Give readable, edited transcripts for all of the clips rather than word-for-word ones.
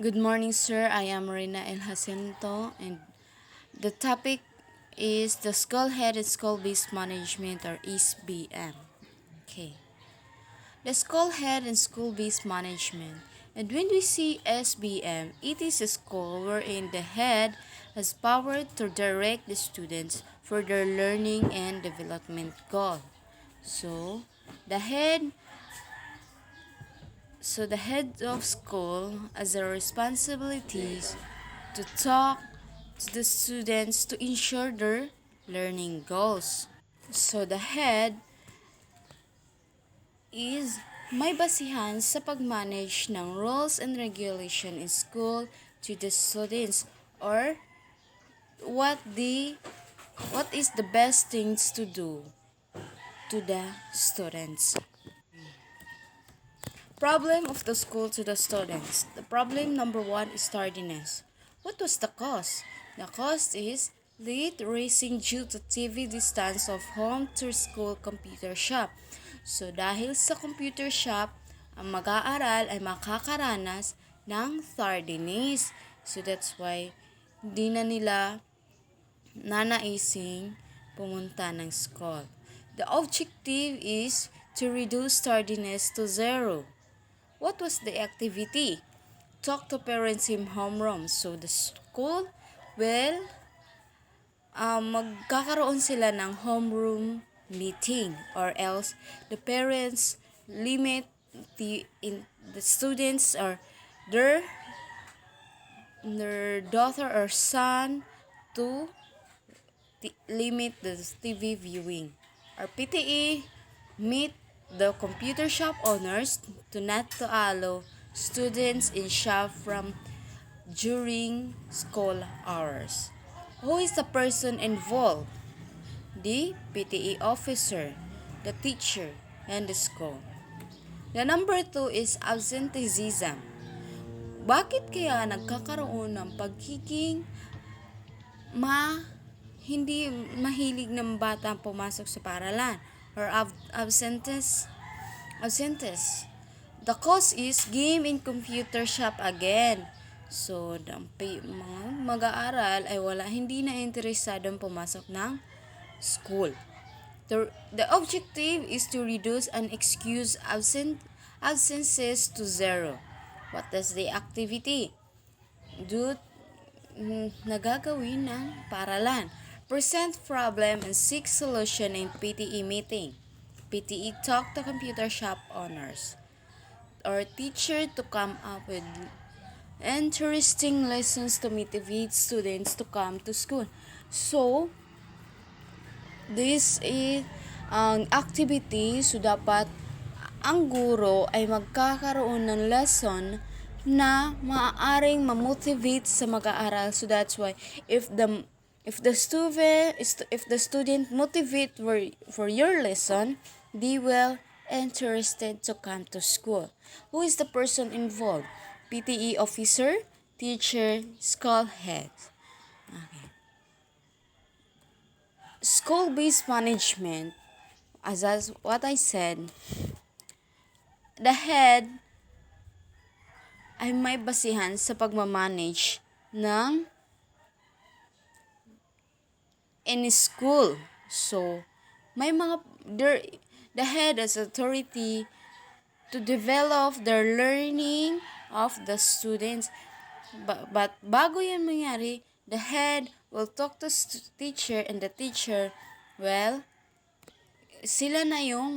Good morning, sir. I am Marina El Jacinto, and the topic is the School Head and School Based Management, or SBM. Okay, the School Head and School Based Management. And when we see SBM, it is a school wherein the head has power to direct the students for their learning and development goal. So, the head So the head of school has the responsibilities to talk to the students to ensure their learning goals. So the head is may basihan sa pagmanage ng rules and regulation in school to the students, or what the what is the best things to do to the students. Problem of the school to the students. The problem number one is tardiness. What was the cause? The cause is late racing due to TV distance of home to school computer shop. So dahil sa computer shop, ang mag-aaral ay makakaranas ng tardiness. So that's why di na nila nanaising pumunta ng school. The objective is to reduce tardiness to zero. What was the activity? Talk to parents in homeroom. So the school will magkakaroon sila ng homeroom meeting, or else the parents limit the students or their daughter or son to limit the TV viewing. Our PTE meet the computer shop owners to not to allow students in shop from during school hours. Who is the person involved? The PTE officer, the teacher, and the school. The number 2 is absenteeism. Bakit kaya nagkakaroon ng pagiging hindi mahilig ng bata pumasok sa paaralan, or absentes? The cause is game in computer shop again. So, mga mag-aaral ay hindi na interesadong pumasok ng school. The objective is to reduce unexcused absences to zero. What is the activity? Nagagawin ng paaralan. Present problem and seek solution in PTE meeting. PTE talk to computer shop owners or teacher to come up with interesting lessons to motivate students to come to school. So, this is ang activity. So, dapat ang guro ay magkakaroon ng lesson na maaaring ma-motivate sa mag-aaral. So that's why if the student motivate for your lesson, they will interested to come to school. Who is the person involved? PTE officer, teacher, school head. Okay. School-based management, as what I said, the head ay may basihan sa pagmamanage ng in school. So, may the head has authority to develop their learning of the students. But bago yan mangyari, the head will talk to teacher, and the teacher, well, sila na yung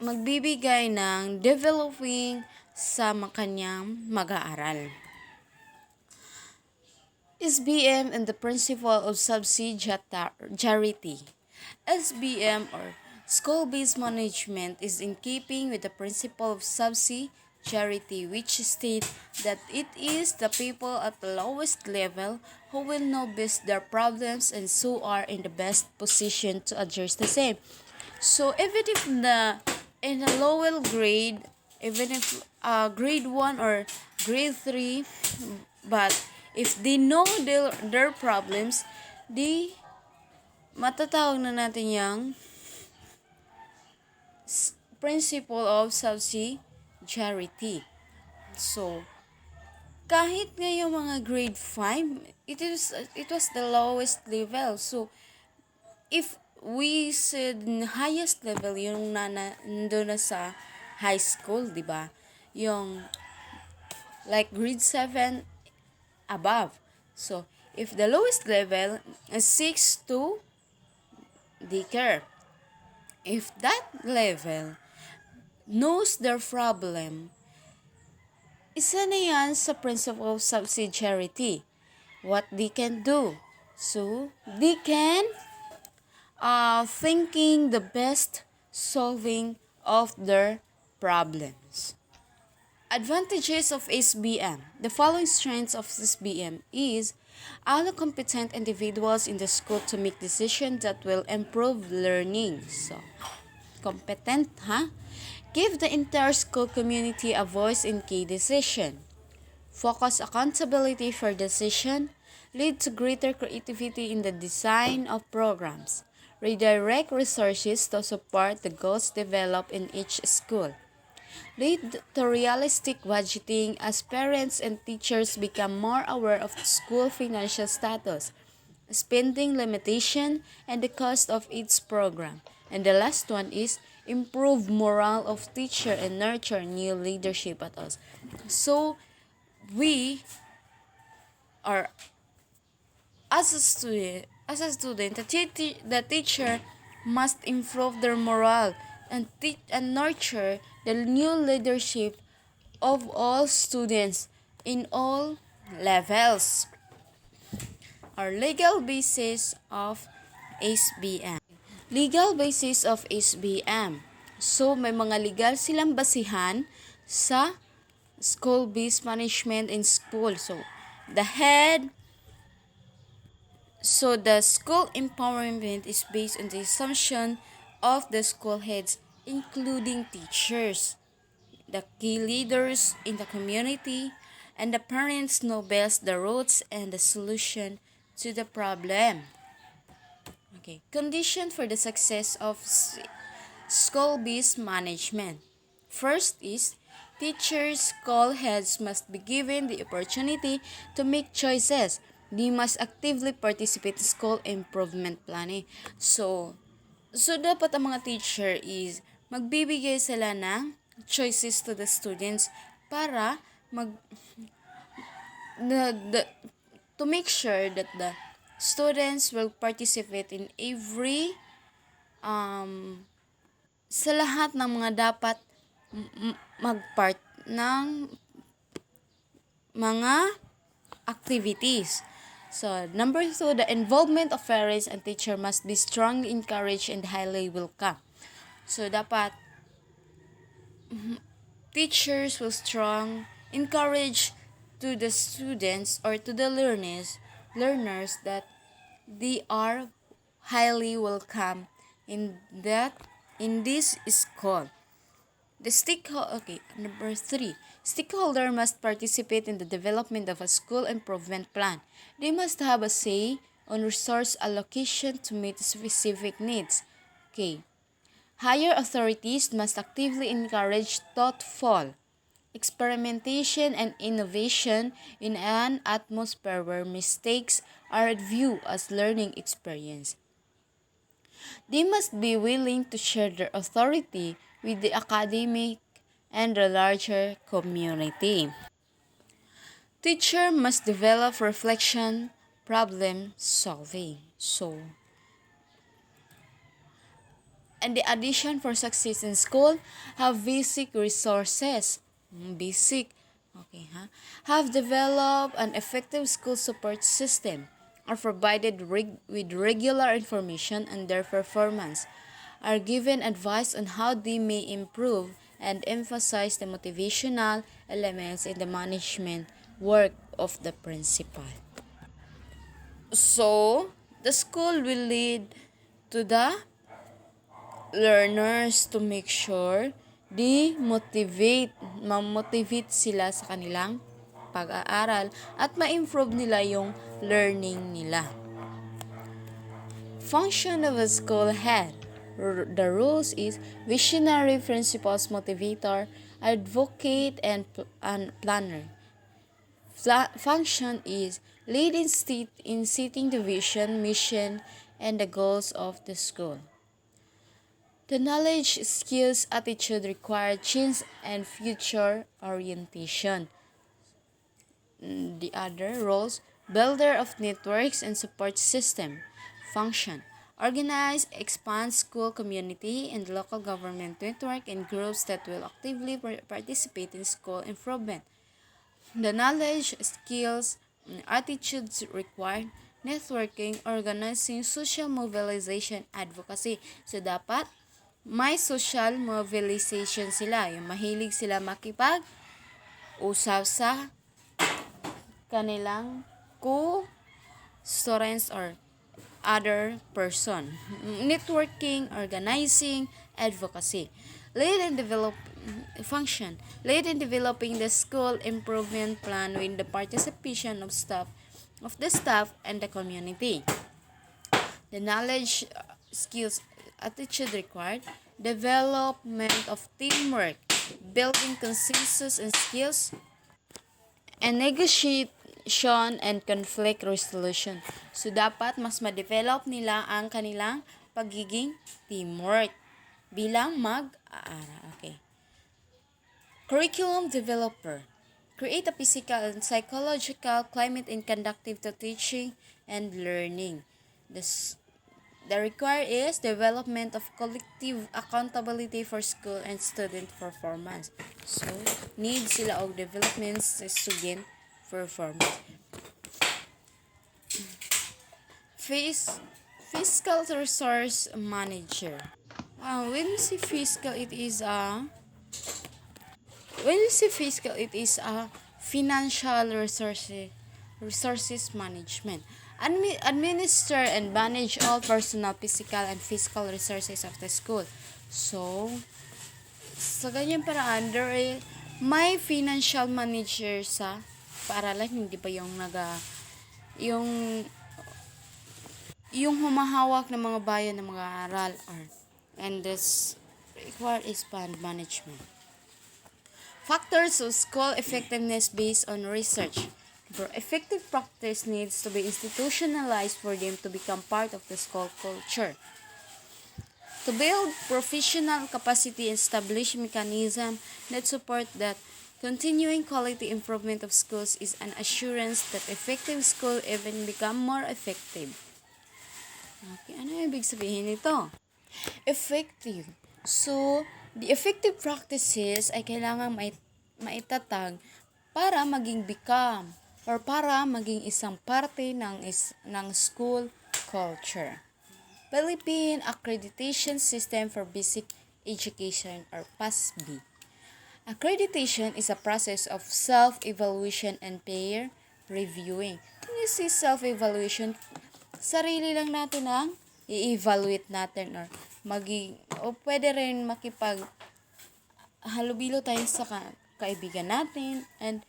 magbibigay ng developing sa kanyang mag-aaral. SBM and the principle of subsidiarity. SBM, or school-based management, is in keeping with the principle of subsidiarity, which states that it is the people at the lowest level who will know best their problems and so are in the best position to address the same. So even if in a lower grade, even if grade 1 or grade 3, but if they know their problems, matatawag na natin yung principle of subsidiarity. So, kahit ngayong mga grade 5, it was the lowest level. So, if we said highest level yung nandun na sa high school, di ba? Yung like grade 7 above. So, if the lowest level is 6 to daycare, if that level knows their problem, isa na yan sa principle of subsidiarity. What they can do. So, they can thinking the best solving of their problems. Advantages of SBM. The following strengths of SBM is allow competent individuals in the school to make decisions that will improve learning. So, competent, Give the entire school community a voice in key decision. Focus accountability for decision. Lead to greater creativity in the design of programs. Redirect resources to support the goals developed in each school. Lead to realistic budgeting as parents and teachers become more aware of school financial status, spending limitation, and the cost of each program. And the last one is improve morale of teacher and nurture new leadership at us. So, we are as a student, the teacher must improve their morale and nurture the new leadership of all students in all levels. Our legal basis of SBM. Legal basis of SBM. So, may mga legal silang basihan sa school-based management in school. So, the school empowerment is based on the assumption of the school heads, including teachers, the key leaders in the community, and the parents know best the roots and the solution to the problem. Okay, condition for the success of school-based management. First is teachers, school heads must be given the opportunity to make choices. They must actively participate in school improvement planning. So dapat ang mga teacher is magbibigay sila ng choices to the students para to make sure that the students will participate in every sa lahat ng mga dapat mag-part ng mga activities. So, number 2, the involvement of parents and teacher must be strongly encouraged and highly welcome. So, dapat teachers will strong encourage to the students or to the learners that they are highly welcome in this school. Number 3. Stakeholder must participate in the development of a school improvement plan. They must have a say on resource allocation to meet specific needs. Okay. Higher authorities must actively encourage thoughtful experimentation and innovation in an atmosphere where mistakes are viewed as learning experience. They must be willing to share their authority with the academic and the larger community. Teacher must develop reflection, problem solving. And the addition for success in school, have basic resources. Have developed an effective school support system, are provided with regular information on their performance, are given advice on how they may improve, and emphasize the motivational elements in the management work of the principal. So, the school will lead to the learners to make sure ma-motivate sila sa kanilang pag-aaral at ma-improve nila yung learning nila. Function of a school head. The rules is visionary, principles, motivator, advocate, and planner. Function is lead in setting the vision, mission, and the goals of the school. The knowledge, skills, attitude required change and future orientation. The other roles, builder of networks and support system. Function, organize, expand school community and local government network and groups that will actively participate in school improvement. The knowledge, skills, and attitudes required, networking, organizing, social mobilization, advocacy. So, dapat may social mobilization sila. Yung mahilig sila makipag-usap sa kanilang students or other person. Networking, organizing, advocacy. Lead and develop function. Lead in developing the school improvement plan with the participation of the staff and the community. The knowledge, skills, attitude required. Development of teamwork. Building consensus and skills. And negotiation and conflict resolution. So, dapat mas ma-develop nila ang kanilang pagiging teamwork bilang mag-aaral. Okay. Curriculum developer. Create a physical and psychological climate and conducive to teaching and learning. The required is development of collective accountability for school and student performance. So, need sila og developments sa student performance. Fiscal resource manager. When we say fiscal, it is a financial resources management. Administer and manage all personal, physical, and fiscal resources of the school. So, sa ganyan paraan, may financial manager sa paaralan, hindi ba yung humahawak ng mga bayan ng mga aral and this required is fund management. Factors of school effectiveness based on research. For effective practice needs to be institutionalized for them to become part of the school culture. To build professional capacity and establish mechanism that support that continuing quality improvement of schools is an assurance that effective school even become more effective. Okay, ano ibig sabihin nito? Effective. So, the effective practices ay kailangang maitatag para maging become or para maging isang parte ng school culture. Philippine Accreditation System for Basic Education or PASB. Accreditation is a process of self-evaluation and peer reviewing. When you see self-evaluation, sarili lang natin ang i-evaluate natin o pwede rin halubilo tayo sa kaibigan natin and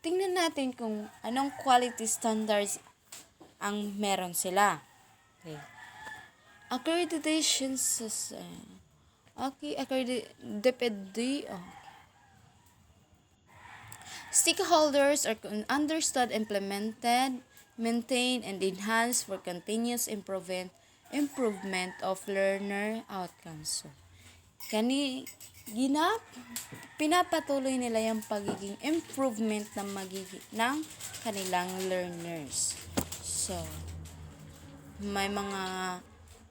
tingnan natin kung anong quality standards ang meron sila. Okay. Accreditation system. Okay, depende. Stakeholders are understood, implemented, maintained, and enhanced for continuous improvement of learner outcomes. So, pinapatuloy nila yung pagiging improvement ng kanilang learners. So, may mga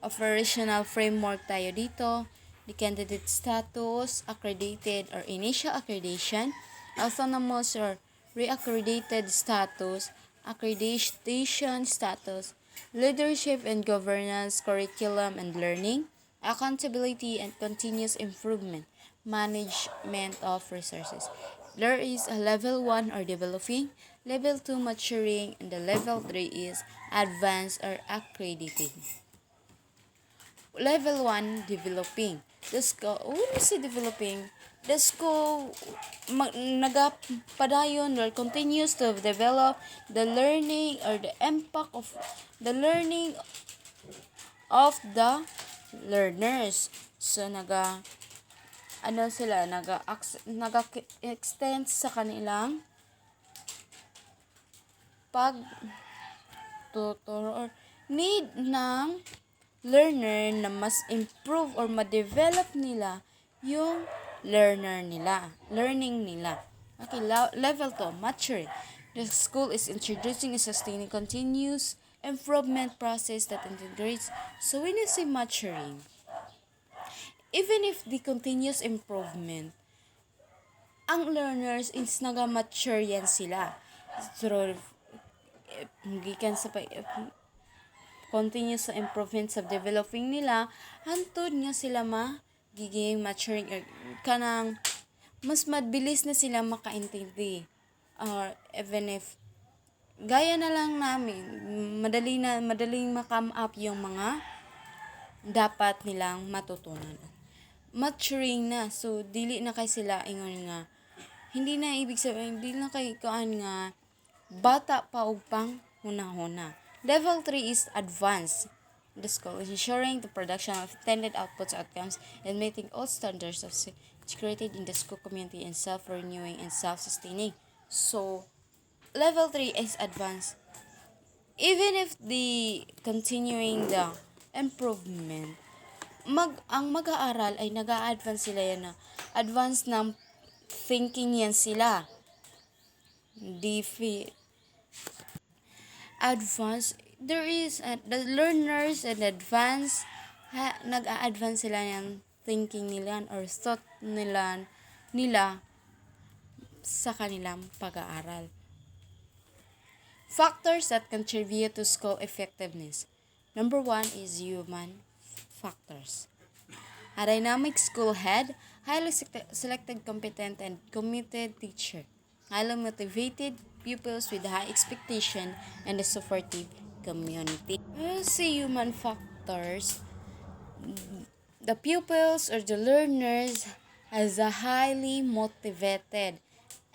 operational framework tayo dito. The candidate status, accredited or initial accreditation, autonomous or re-accredited status, accreditation status, leadership and governance, curriculum and learning, accountability and continuous improvement, management of resources. There is a level 1 or developing, level 2 maturing, and the level 3 is advanced or accredited. Level 1 developing. When you say developing, the school nagapadayon or continues to develop the learning or the impact of the learning of the learners. So, naga-extend sa kanilang pag-tutor or need ng learner na mas improve or ma-develop nila yung learning nila. Okay, level 2, maturing. The school is introducing a sustaining continuous improvement process that integrates. So when you say maturing, even if the continuous improvement, ang learners is naga-mature yan sila. Through, gikan sa continuous improvements of developing nila, hantod nga sila magiging maturing or kanang mas mabilis na sila makaintindi. Or even if gaya na lang namin, madaling ma-come up yung mga dapat nilang matutunan. Maturing na, so dili na kay sila ingon nga hindi na ibig sabihin, hindi na kay kaan nga bata pa og pang hunahuna. Level 3 is advanced. The school is ensuring the production of intended outputs, outcomes, and meeting all standards of security in the school community and self-renewing and self-sustaining. So, level 3 is advanced. Even if the continuing the improvement, ang mag-aaral ay nag-a-advance sila yan na advance ng thinking yan sila. Advance, there is the learners and advance nag-a-advance sila ng thinking nila or thought nila sa kanilang pag-aaral. Factors that contribute to school effectiveness. Number 1 is human factors. A dynamic school head, highly selected, competent, and committed teacher. Highly motivated pupils with high expectation and a supportive community. Sa human factors, the pupils or the learners as a highly motivated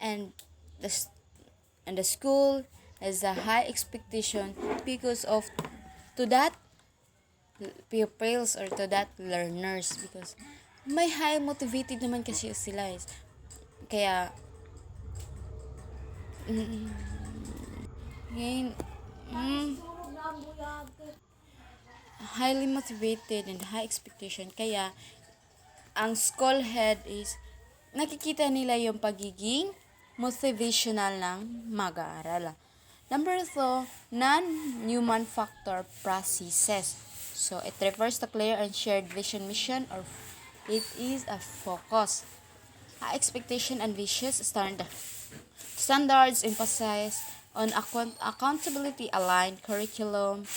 and the school has a high expectation because of to that pupils or to that learners because may high motivated naman kasi sila kaya highly motivated and high expectation kaya ang school head is nakikita nila yung pagiging motivational ng mag-aaral. Number 2, non-human factor processes. So, it refers to clear and shared vision, mission, or it is a focus. Expectation and vicious standards emphasize on accountability aligned curriculum,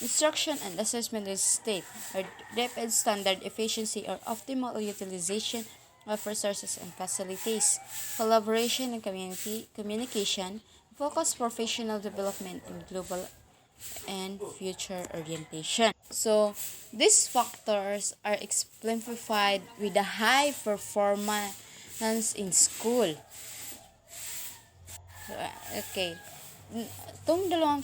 instruction and assessment is state, or depth standard efficiency or optimal utilization of resources and facilities, collaboration and communication, focus professional development in global and future orientation. So, these factors are exemplified with the high performance in school. So, okay. Itong dalawang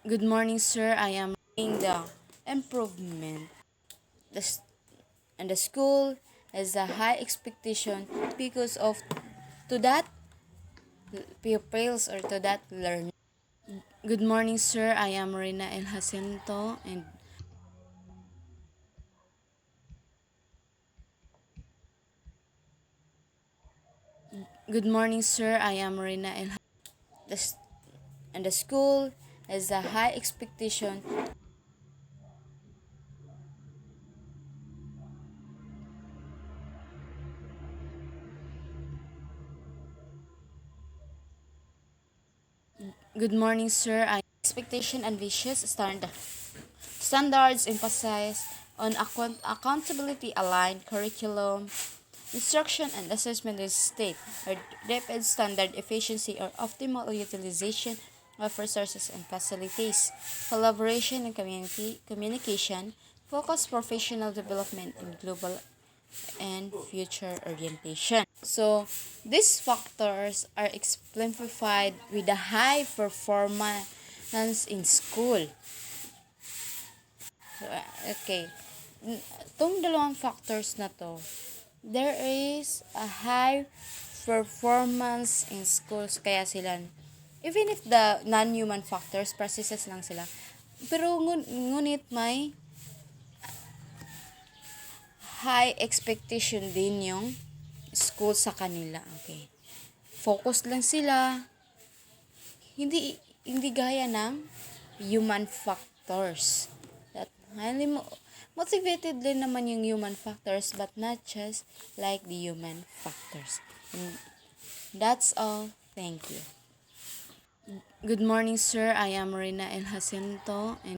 Good morning, sir. I am reading the improvement. And the school has a high expectation because of to that pupils or to that learner. Good morning, sir. I am Rina El Jacinto and Good morning, sir. I am Rina El and the school has a high expectation. Good morning, sir. Expectation and vicious standards emphasize on accountability aligned curriculum, instruction and assessment is state, or depth standard efficiency or optimal utilization of resources and facilities, collaboration and communication, focus professional development in global and future orientation. So, these factors are exemplified with the high performance in school. So, okay. Itong dalawang factors na to, there is a high performance in schools kaya sila, even if the non-human factors, processes lang sila, pero ngunit may high expectation din yung school sa kanila. Okay. Focus lang sila. Hindi gaya ng human factors. That highly motivated din naman yung human factors, but not just like the human factors. And that's all. Thank you. Good morning, sir. I am Rina El Jacinto. And